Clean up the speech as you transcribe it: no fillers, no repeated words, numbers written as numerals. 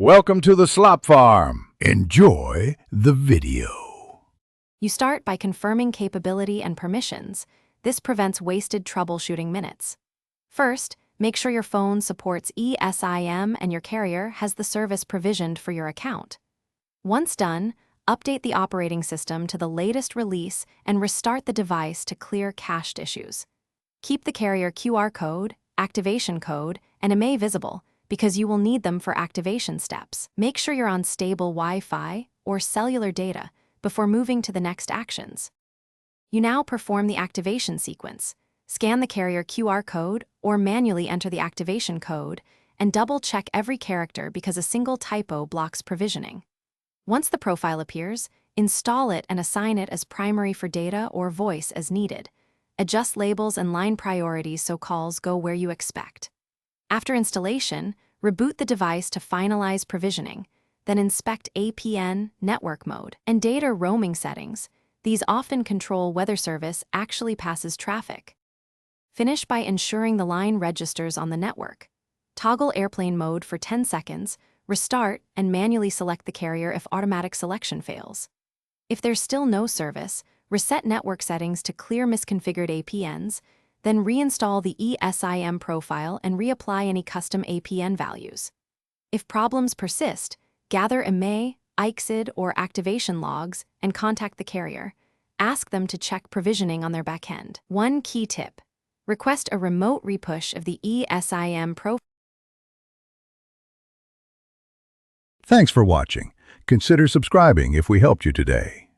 Welcome to the Slop Farm. Enjoy the video. You start by confirming capability and permissions. This prevents wasted troubleshooting minutes. First, make sure your phone supports eSIM and your carrier has the service provisioned for your account. Once done, update the operating system to the latest release and restart the device to clear cached issues. Keep the carrier QR code, activation code, and IMEI visible, because you will need them for activation steps. Make sure you're on stable Wi-Fi or cellular data before moving to the next actions. You now perform the activation sequence. Scan the carrier QR code or manually enter the activation code and double-check every character because a single typo blocks provisioning. Once the profile appears, install it and assign it as primary for data or voice as needed. Adjust labels and line priorities so calls go where you expect. After installation, reboot the device to finalize provisioning, then inspect APN, network mode, and data roaming settings. These often control whether service actually passes traffic. Finish by ensuring the line registers on the network. Toggle airplane mode for 10 seconds, restart, and manually select the carrier if automatic selection fails. If there's still no service, reset network settings to clear misconfigured APNs, then reinstall the eSIM profile and reapply any custom APN values. If problems persist, gather IMEI, IXID, or activation logs and contact the carrier. Ask them to check provisioning on their backend. One key tip: request a remote repush of the eSIM profile. Thanks for watching. Consider subscribing if we helped you today.